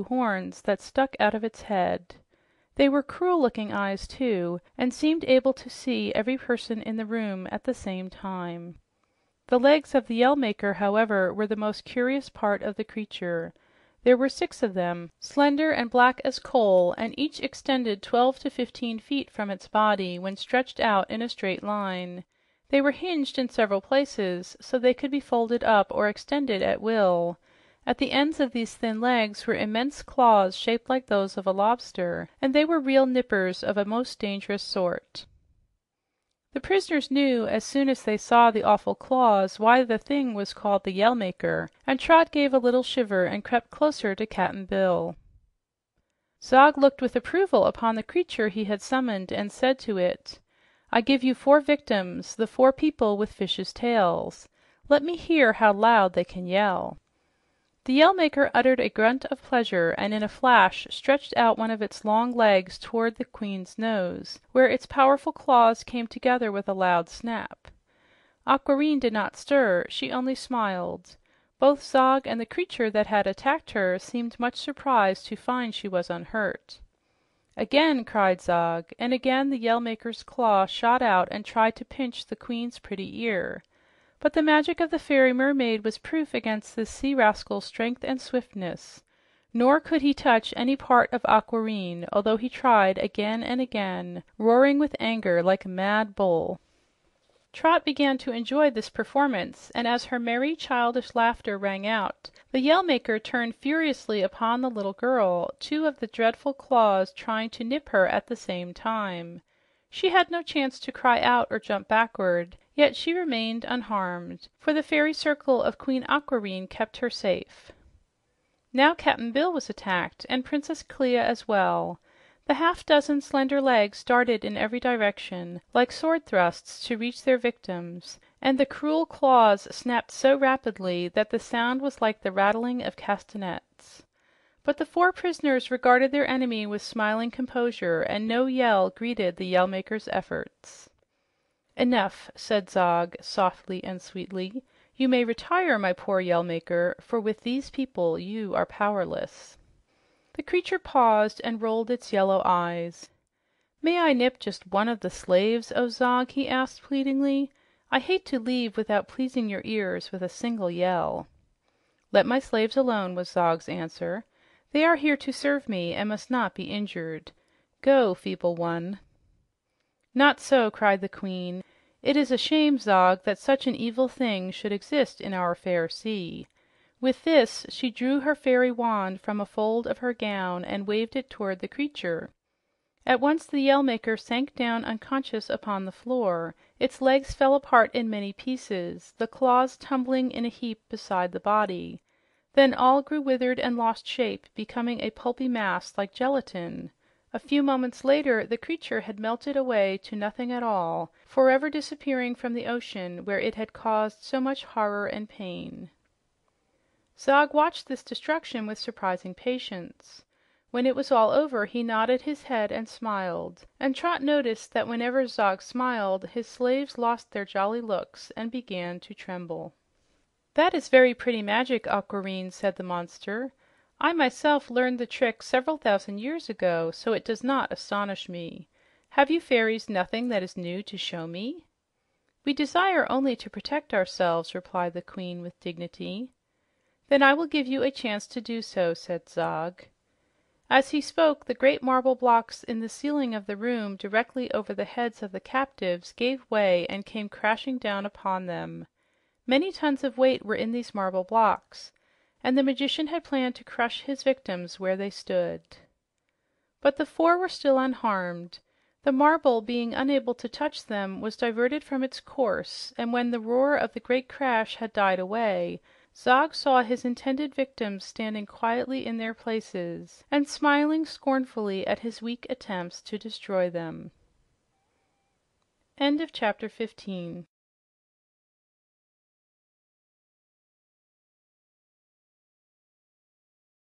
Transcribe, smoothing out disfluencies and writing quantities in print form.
horns that stuck out of its head. They were cruel-looking eyes, too, and seemed able to see every person in the room at the same time. The legs of the Yell Maker, however, were the most curious part of the creature. There were 6 of them, slender and black as coal, and each extended 12 to 15 feet from its body when stretched out in a straight line. They were hinged in several places, so they could be folded up or extended at will. At the ends of these thin legs were immense claws shaped like those of a lobster, and they were real nippers of a most dangerous sort. The prisoners knew as soon as they saw the awful claws why the thing was called the Yell Maker, and Trot gave a little shiver and crept closer to Cap'n Bill. Zog looked with approval upon the creature he had summoned and said to it, "I give you 4 victims, the 4 people with fishes' tails. Let me hear how loud they can yell." The Yell Maker uttered a grunt of pleasure and in a flash stretched out one of its long legs toward the queen's nose, where its powerful claws came together with a loud snap. Aquareine did not stir, she only smiled. Both Zog and the creature that had attacked her seemed much surprised to find she was unhurt. "Again!" cried Zog, and again the Yell Maker's claw shot out and tried to pinch the queen's pretty ear. But the magic of the fairy mermaid was proof against this sea rascal's strength and swiftness, nor could he touch any part of Aquareine, although he tried again and again, roaring with anger like a mad bull. Trot began to enjoy this performance, and as her merry, childish laughter rang out, the Yell Maker turned furiously upon the little girl, 2 of the dreadful claws trying to nip her at the same time. She had no chance to cry out or jump backward, yet she remained unharmed, for the fairy circle of Queen Aquareine kept her safe. Now Cap'n Bill was attacked, and Princess Clia as well. The half-dozen slender legs darted in every direction, like sword thrusts, to reach their victims, and the cruel claws snapped so rapidly that the sound was like the rattling of castanets. But the 4 prisoners regarded their enemy with smiling composure, and no yell greeted the Yell Maker's efforts. "Enough," said Zog, softly and sweetly. "You may retire, my poor Yell Maker, for with these people you are powerless." The creature paused and rolled its yellow eyes. "May I nip just one of the slaves, oh Zog?" he asked pleadingly. "I hate to leave without pleasing your ears with a single yell." "Let my slaves alone," was Zog's answer. "They are here to serve me and must not be injured. Go, feeble one." "Not so," cried the queen. "It is a shame, Zog, that such an evil thing should exist in our fair sea." With this, she drew her fairy wand from a fold of her gown and waved it toward the creature. At once the Yell Maker sank down unconscious upon the floor. Its legs fell apart in many pieces, the claws tumbling in a heap beside the body. Then all grew withered and lost shape, becoming a pulpy mass like gelatin. A few moments later, the creature had melted away to nothing at all, forever disappearing from the ocean where it had caused so much horror and pain. Zog watched this destruction with surprising patience. When it was all over, he nodded his head and smiled, and Trot noticed that whenever Zog smiled, his slaves lost their jolly looks and began to tremble. "That is very pretty magic, Aquareine," said the monster. "I myself learned the trick several thousand years ago, so it does not astonish me. Have you fairies nothing that is new to show me?" "We desire only to protect ourselves," replied the queen with dignity. "Then I will give you a chance to do so," said Zog. As he spoke, the great marble blocks in the ceiling of the room directly over the heads of the captives gave way and came crashing down upon them. Many tons of weight were in these marble blocks, and the magician had planned to crush his victims where they stood. But the 4 were still unharmed. The marble, being unable to touch them, was diverted from its course, and when the roar of the great crash had died away, Zog saw his intended victims standing quietly in their places and smiling scornfully at his weak attempts to destroy them. End of chapter 15.